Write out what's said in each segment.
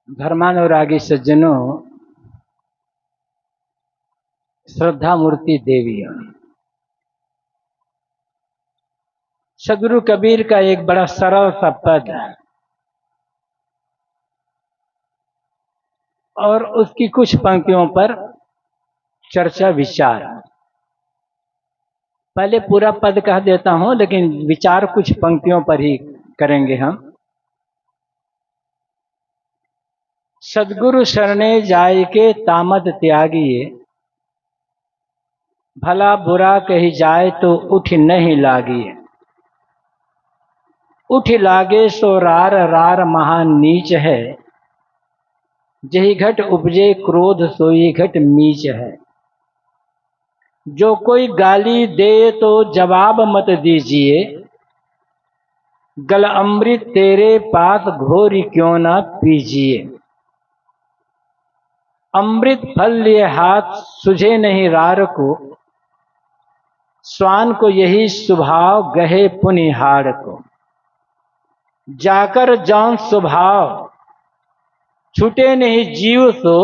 धर्मानुरागी सज्जनों, श्रद्धा मूर्ति देवियों, सदगुरु कबीर का एक बड़ा सरल सा पद और उसकी कुछ पंक्तियों पर चर्चा विचार। पहले पूरा पद कह देता हूं, लेकिन विचार कुछ पंक्तियों पर ही करेंगे हम। सदगुरु शरणे जाय के तामद त्यागिए, भला बुरा कही जाए तो उठ नहीं लागिए। उठ लागे सो रार रार महान नीच है, जही घट उपजे क्रोध सोई घट मीच है। जो कोई गाली दे तो जवाब मत दीजिए, गल अमृत तेरे पास घोरी क्यों ना पीजिए। अमृत फल लिए हाथ सुझे नहीं रार को, स्वान को यही स्वभाव गहे पुनिहार को। जाकर जौन स्वभाव छूटे नहीं जीव सो,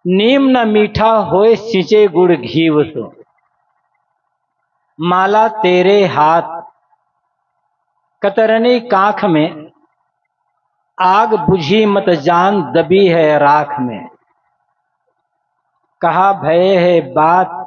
नीम न मीठा होए सिंचे गुड़ घीव सो। माला तेरे हाथ कतरनी काख में, आग बुझी मत जान दबी है राख में। कहा भय है बात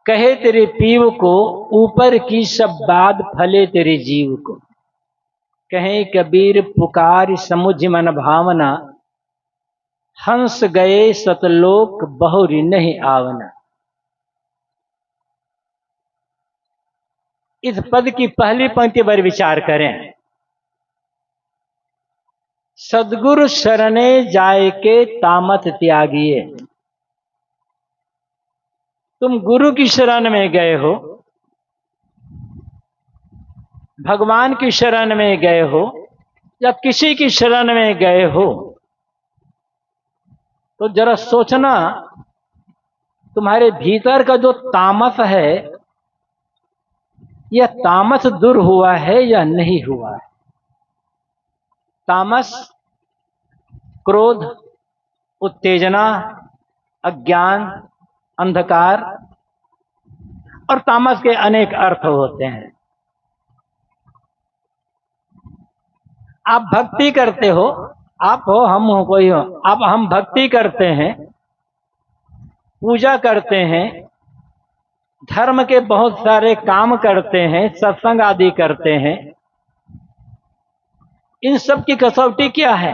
कहे तेरे पीव को, ऊपर की सब बात फले तेरे जीव को। कहे कबीर पुकार समुझ मन भावना, हंस गए सतलोक बहुरी नहीं आवना। इस पद की पहली पंक्ति पर विचार करें। सदगुरु शरणे जाय के तामत त्यागिए। तुम गुरु की शरण में गए हो, भगवान की शरण में गए हो, या किसी की शरण में गए हो, तो जरा सोचना तुम्हारे भीतर का जो तामस है, यह तामस दूर हुआ है या नहीं हुआ है। तामस क्रोध, उत्तेजना, अज्ञान, अंधकार, और तामस के अनेक अर्थ होते हैं। आप भक्ति करते हो, आप हो हम हो कोई हो, हम भक्ति करते हैं, पूजा करते हैं, धर्म के बहुत सारे काम करते हैं, सत्संग आदि करते हैं। इन सब की कसौटी क्या है?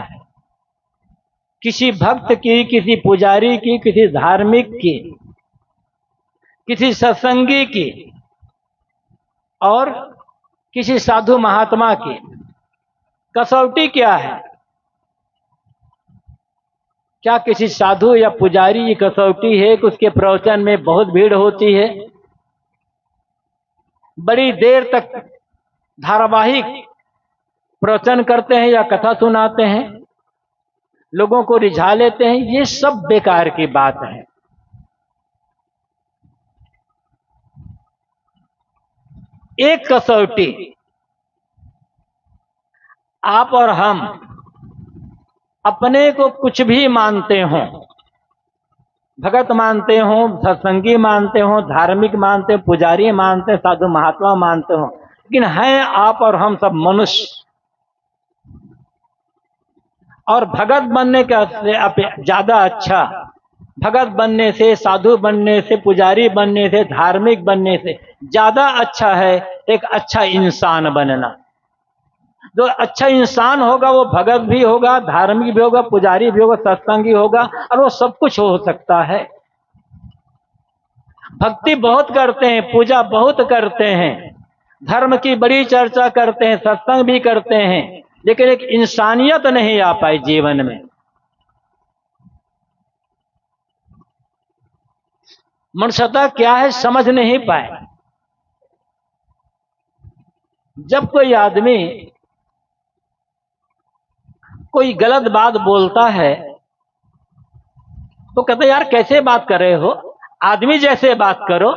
किसी भक्त की, किसी पुजारी की, किसी धार्मिक की, किसी सत्संगी की, और किसी साधु महात्मा की कसौटी क्या है? क्या किसी साधु या पुजारी की कसौटी है कि उसके प्रवचन में बहुत भीड़ होती है, बड़ी देर तक धारावाहिक प्रवचन करते हैं या कथा सुनाते हैं, लोगों को रिझा लेते हैं? ये सब बेकार की बात है। एक कसौटी आप और हम अपने को कुछ भी मानते हो, भगत मानते हो, सत्संगी मानते हो, धार्मिक मानते हो, पुजारी मानते हो, साधु महात्मा मानते हो, लेकिन हैं आप और हम सब मनुष्य। और भगत बनने का ज्यादा अच्छा, भगत बनने से, साधु बनने से, पुजारी बनने से, धार्मिक बनने से ज्यादा अच्छा है एक अच्छा इंसान बनना। जो अच्छा इंसान होगा वो भगत भी होगा, धार्मिक भी होगा, पुजारी भी होगा, सत्संगी होगा, और वो सब कुछ हो सकता है। भक्ति बहुत करते हैं, पूजा बहुत करते हैं, धर्म की बड़ी चर्चा करते हैं, सत्संग भी करते हैं, लेकिन एक इंसानियत नहीं आ पाई जीवन में। मनुष्यता क्या है समझ नहीं पाए। जब कोई आदमी कोई गलत बात बोलता है तो कहते यार कैसे बात कर रहे हो, आदमी जैसे बात करो।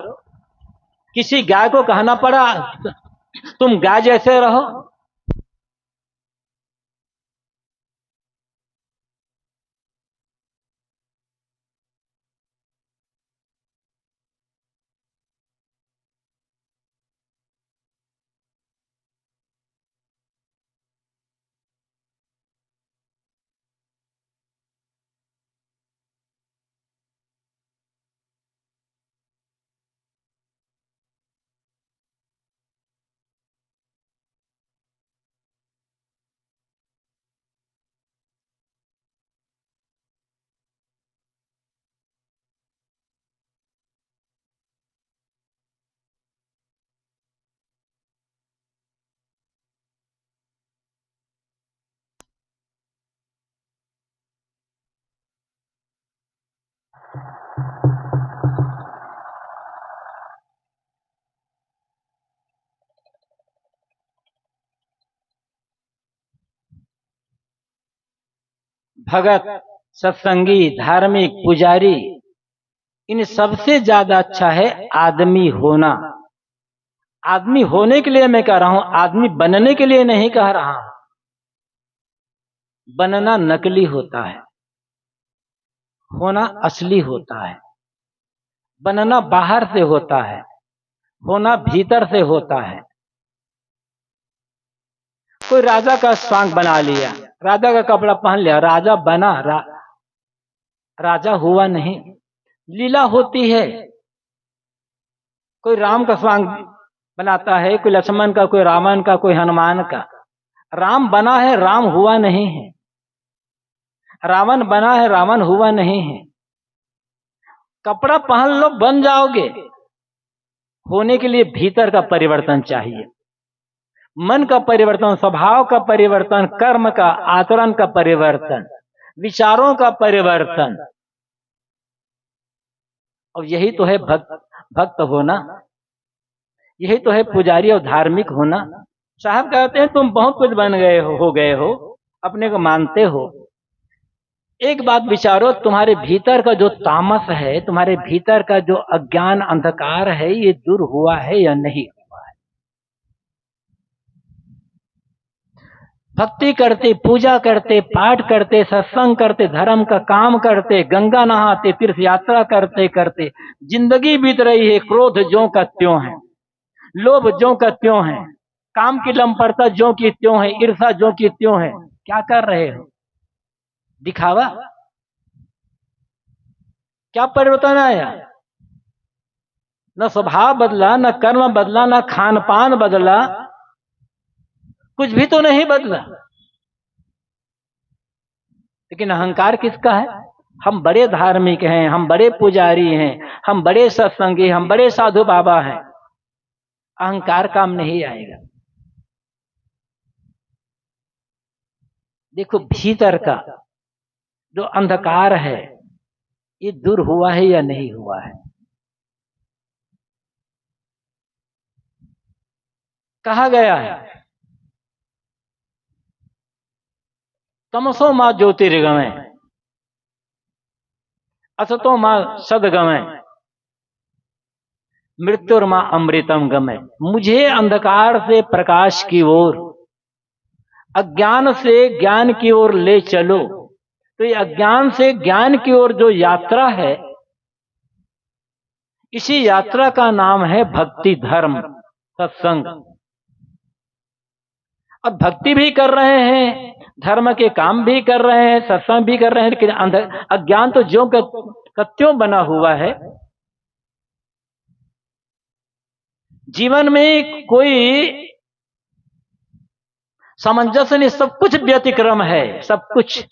किसी गाय को कहना पड़ा तुम गाय जैसे रहो, भगत, सत्संगी, धार्मिक, पुजारी, इन सबसे ज्यादा अच्छा है आदमी होना। आदमी होने के लिए मैं कह रहा हूं, आदमी बनने के लिए नहीं कह रहा हूं। बनना नकली होता है, होना असली होता है। बनना बाहर से होता है, होना भीतर से होता है। कोई राजा का स्वांग बना लिया, राजा का कपड़ा पहन लिया, राजा बना, राजा हुआ नहीं। लीला होती है। कोई राम का स्वांग बनाता है, कोई लक्ष्मण का, कोई रावण का, कोई हनुमान का। राम बना है, राम हुआ नहीं है। रावण बना है, रावण हुआ नहीं है। कपड़ा पहन लो बन जाओगे, होने के लिए भीतर का परिवर्तन चाहिए। मन का परिवर्तन, स्वभाव का परिवर्तन, कर्म का, आचरण का परिवर्तन, विचारों का परिवर्तन। और यही तो है भक्त होना, यही तो है पुजारी और धार्मिक होना। साहब कहते हैं तुम बहुत कुछ बन गए हो गए हो, अपने को मानते हो। एक बात विचारो, तुम्हारे भीतर का जो तामस है, तुम्हारे भीतर का जो अज्ञान अंधकार है, ये दूर हुआ है या नहीं हुआ है? भक्ति करते, पूजा करते, पाठ करते, सत्संग करते, धर्म का काम करते, गंगा नहाते, तीर्थ यात्रा करते करते जिंदगी बीत रही है। क्रोध ज्यों का त्यों है, लोभ ज्यों का त्यों है, काम की लंपटता ज्यों की त्यों है, ईर्षा ज्यों की त्यों है। क्या कर रहे हो? दिखावा? क्या परिवर्तन आया? न स्वभाव बदला, न कर्म बदला, न खान पान बदला, कुछ भी तो नहीं बदला। लेकिन अहंकार किसका है? हम बड़े धार्मिक हैं, हम बड़े पुजारी हैं, हम बड़े सत्संगी, हम बड़े साधु बाबा हैं। अहंकार काम नहीं आएगा। देखो भीतर का जो अंधकार है, ये दूर हुआ है या नहीं हुआ है? कहा गया है तमसो मां ज्योतिर्गमय, असतो मां सदगमय, मृत्युर्मां अमृतम गमय। मुझे अंधकार से प्रकाश की ओर, अज्ञान से ज्ञान की ओर ले चलो। तो ये अज्ञान से ज्ञान की ओर जो यात्रा है, इसी यात्रा का नाम है भक्ति, धर्म, सत्संग। अब भक्ति भी कर रहे हैं, धर्म के काम भी कर रहे हैं, सत्संग भी कर रहे हैं, लेकिन अज्ञान तो ज्यों का त्यों बना हुआ है। जीवन में कोई सामंजस्य नहीं, सब कुछ व्यतिक्रम है, सब कुछ।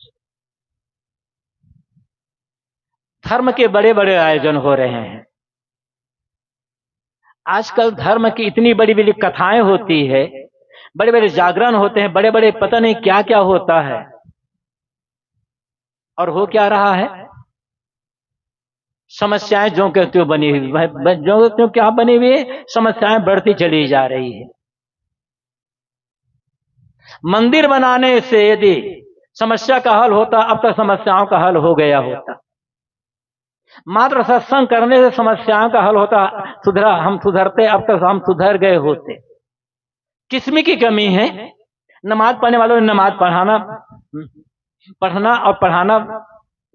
धर्म के बड़े बड़े आयोजन हो रहे हैं आजकल, धर्म की इतनी बड़ी बड़ी कथाएं होती है, बड़े बड़े जागरण होते हैं, बड़े बड़े पता नहीं क्या क्या होता है। और हो क्या रहा है? समस्याएं ज्यों के त्यों बनी हुई, ज्यों के त्यों क्या बनी हुई है? समस्याएं बढ़ती चली जा रही है। मंदिर बनाने से यदि समस्या का हल होता, अब तक समस्याओं का हल हो गया होता। मात्र सत्संग करने से समस्याओं का हल होता, हम सुधरते, अब तक हम सुधर गए होते। किस्म की कमी है? नमाज पढ़ने वालों ने नमाज पढ़ना और पढ़ाना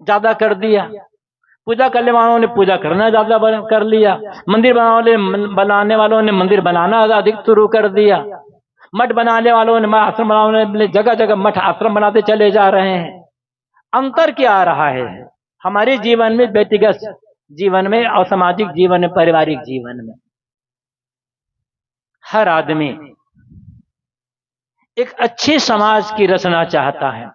ज्यादा कर दिया, पूजा करने वालों ने पूजा करना ज्यादा कर लिया, मंदिर बनाने वालों ने मंदिर बनाना अधिक शुरू कर दिया, मठ बनाने वालों ने, आश्रम बनाने वाले जगह जगह मठ आश्रम बनाते चले जा रहे हैं। अंतर क्या आ रहा है हमारे जीवन में, व्यक्तिगत जीवन में और सामाजिक जीवन में, पारिवारिक जीवन में? हर आदमी एक अच्छे समाज की रचना चाहता है,